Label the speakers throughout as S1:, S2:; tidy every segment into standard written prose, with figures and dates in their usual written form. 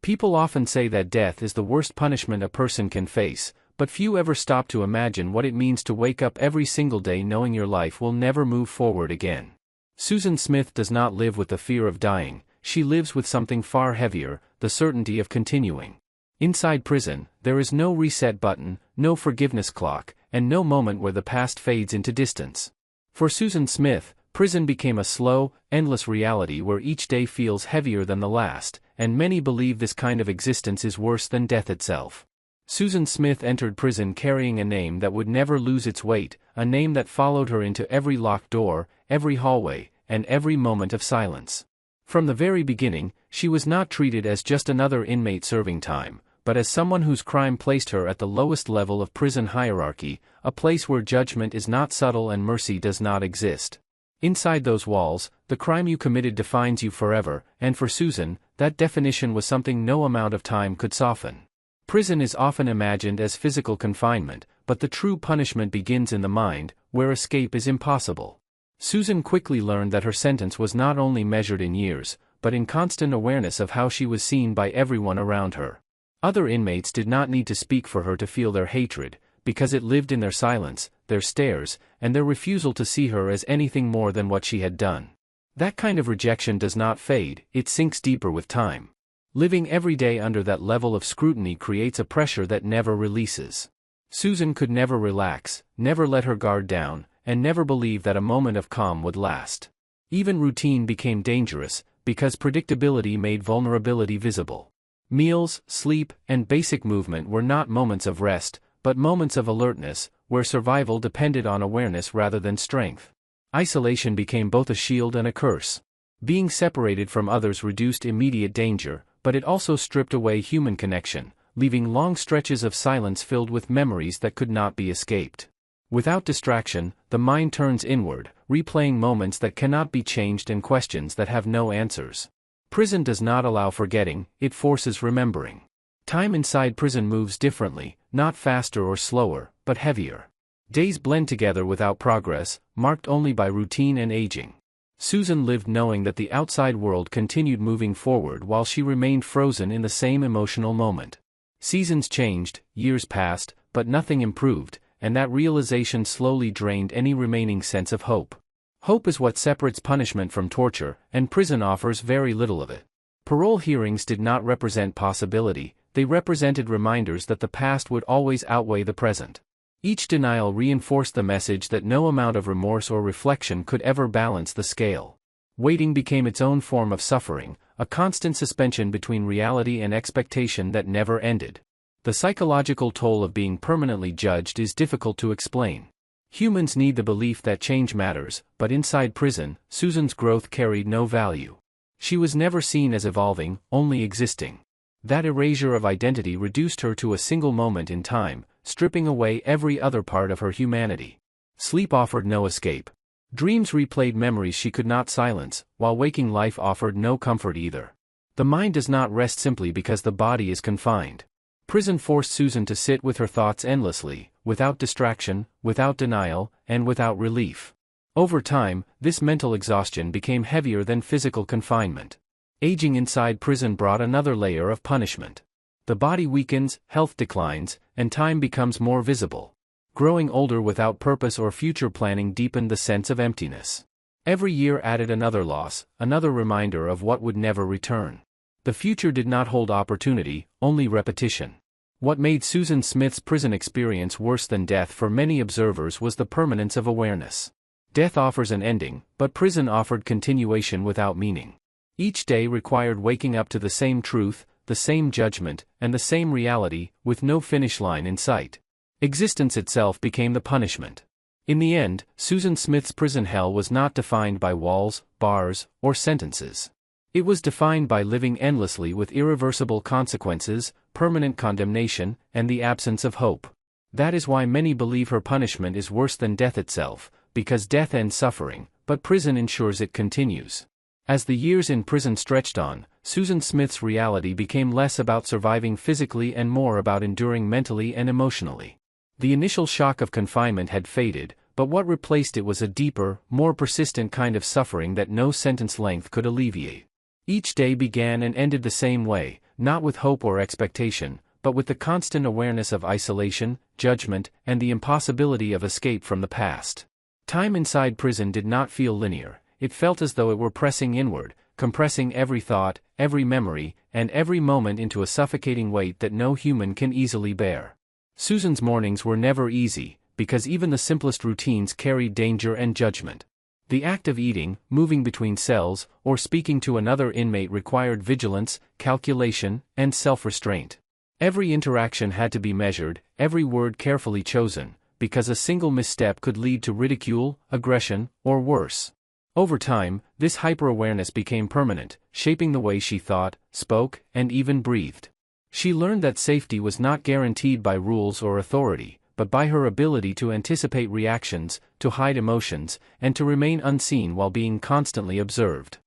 S1: People often say that death is the worst punishment a person can face, but few ever stop to imagine what it means to wake up every single day knowing your life will never move forward again. Susan Smith does not live with the fear of dying, she lives with something far heavier, the certainty of continuing. Inside prison, there is no reset button, no forgiveness clock, and no moment where the past fades into distance. For Susan Smith, prison became a slow, endless reality where each day feels heavier than the last, and many believe this kind of existence is worse than death itself. Susan Smith entered prison carrying a name that would never lose its weight, a name that followed her into every locked door, every hallway, and every moment of silence. From the very beginning, she was not treated as just another inmate serving time, but as someone whose crime placed her at the lowest level of prison hierarchy, a place where judgment is not subtle and mercy does not exist. Inside those walls, the crime you committed defines you forever, and for Susan, that definition was something no amount of time could soften. Prison is often imagined as physical confinement, but the true punishment begins in the mind, where escape is impossible. Susan quickly learned that her sentence was not only measured in years, but in constant awareness of how she was seen by everyone around her. Other inmates did not need to speak for her to feel their hatred, because it lived in their silence, their stares, and their refusal to see her as anything more than what she had done. That kind of rejection does not fade, it sinks deeper with time. Living every day under that level of scrutiny creates a pressure that never releases. Susan could never relax, never let her guard down, and never believe that a moment of calm would last. Even routine became dangerous, because predictability made vulnerability visible. Meals, sleep, and basic movement were not moments of rest, but moments of alertness, where survival depended on awareness rather than strength. Isolation became both a shield and a curse. Being separated from others reduced immediate danger, but it also stripped away human connection, leaving long stretches of silence filled with memories that could not be escaped. Without distraction, the mind turns inward, replaying moments that cannot be changed and questions that have no answers. Prison does not allow forgetting, it forces remembering. Time inside prison moves differently, not faster or slower, but heavier. Days blend together without progress, marked only by routine and aging. Susan lived knowing that the outside world continued moving forward while she remained frozen in the same emotional moment. Seasons changed, years passed, but nothing improved, and that realization slowly drained any remaining sense of hope. Hope is what separates punishment from torture, and prison offers very little of it. Parole hearings did not represent possibility, they represented reminders that the past would always outweigh the present. Each denial reinforced the message that no amount of remorse or reflection could ever balance the scale. Waiting became its own form of suffering, a constant suspension between reality and expectation that never ended. The psychological toll of being permanently judged is difficult to explain. Humans need the belief that change matters, but inside prison, Susan's growth carried no value. She was never seen as evolving, only existing. That erasure of identity reduced her to a single moment in time, stripping away every other part of her humanity. Sleep offered no escape. Dreams replayed memories she could not silence, while waking life offered no comfort either. The mind does not rest simply because the body is confined. Prison forced Susan to sit with her thoughts endlessly, without distraction, without denial, and without relief. Over time, this mental exhaustion became heavier than physical confinement. Aging inside prison brought another layer of punishment. The body weakens, health declines, and time becomes more visible. Growing older without purpose or future planning deepened the sense of emptiness. Every year added another loss, another reminder of what would never return. The future did not hold opportunity, only repetition. What made Susan Smith's prison experience worse than death for many observers was the permanence of awareness. Death offers an ending, but prison offered continuation without meaning. Each day required waking up to the same truth, the same judgment, and the same reality, with no finish line in sight. Existence itself became the punishment. In the end, Susan Smith's prison hell was not defined by walls, bars, or sentences. It was defined by living endlessly with irreversible consequences, permanent condemnation, and the absence of hope. That is why many believe her punishment is worse than death itself, because death ends suffering, but prison ensures it continues. As the years in prison stretched on, Susan Smith's reality became less about surviving physically and more about enduring mentally and emotionally. The initial shock of confinement had faded, but what replaced it was a deeper, more persistent kind of suffering that no sentence length could alleviate. Each day began and ended the same way, not with hope or expectation, but with the constant awareness of isolation, judgment, and the impossibility of escape from the past. Time inside prison did not feel linear. It felt as though it were pressing inward, compressing every thought, every memory, and every moment into a suffocating weight that no human can easily bear. Susan's mornings were never easy, because even the simplest routines carried danger and judgment. The act of eating, moving between cells, or speaking to another inmate required vigilance, calculation, and self-restraint. Every interaction had to be measured, every word carefully chosen, because a single misstep could lead to ridicule, aggression, or worse. Over time, this hyper-awareness became permanent, shaping the way she thought, spoke, and even breathed. She learned that safety was not guaranteed by rules or authority, but by her ability to anticipate reactions, to hide emotions, and to remain unseen while being constantly observed.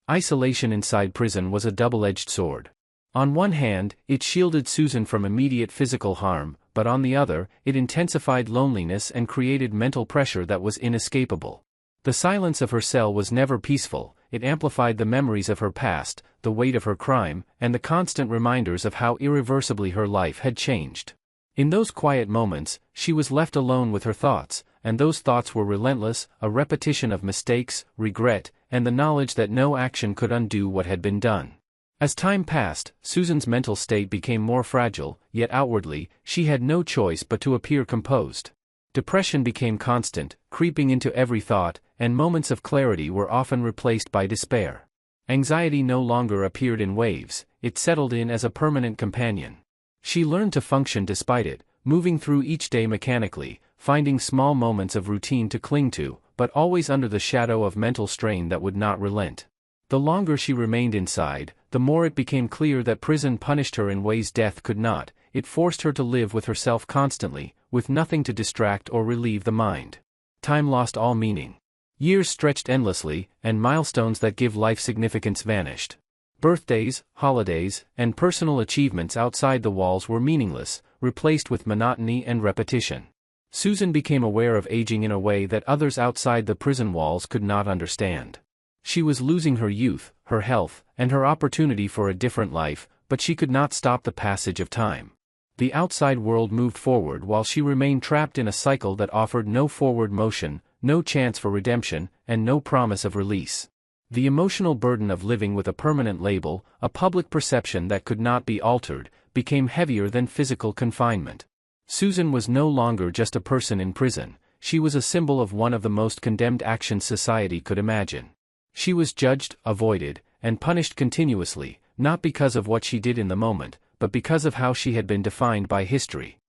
S1: Isolation inside prison was a double-edged sword. On one hand, it shielded Susan from immediate physical harm, but on the other, it intensified loneliness and created mental pressure that was inescapable. The silence of her cell was never peaceful. It amplified the memories of her past, the weight of her crime, and the constant reminders of how irreversibly her life had changed. In those quiet moments, she was left alone with her thoughts, and those thoughts were relentless, a repetition of mistakes, regret, and the knowledge that no action could undo what had been done. As time passed, Susan's mental state became more fragile, yet outwardly, she had no choice but to appear composed. Depression became constant, creeping into every thought, and moments of clarity were often replaced by despair. Anxiety no longer appeared in waves, it settled in as a permanent companion. She learned to function despite it, moving through each day mechanically, finding small moments of routine to cling to, but always under the shadow of mental strain that would not relent. The longer she remained inside, the more it became clear that prison punished her in ways death could not. It forced her to live with herself constantly, with nothing to distract or relieve the mind. Time lost all meaning. Years stretched endlessly, and milestones that give life significance vanished. Birthdays, holidays, and personal achievements outside the walls were meaningless, replaced with monotony and repetition. Susan became aware of aging in a way that others outside the prison walls could not understand. She was losing her youth, her health, and her opportunity for a different life, but she could not stop the passage of time. The outside world moved forward while she remained trapped in a cycle that offered no forward motion, no chance for redemption, and no promise of release. The emotional burden of living with a permanent label, a public perception that could not be altered, became heavier than physical confinement. Susan was no longer just a person in prison, she was a symbol of one of the most condemned actions society could imagine. She was judged, avoided, and punished continuously, not because of what she did in the moment, but because of how she had been defined by history.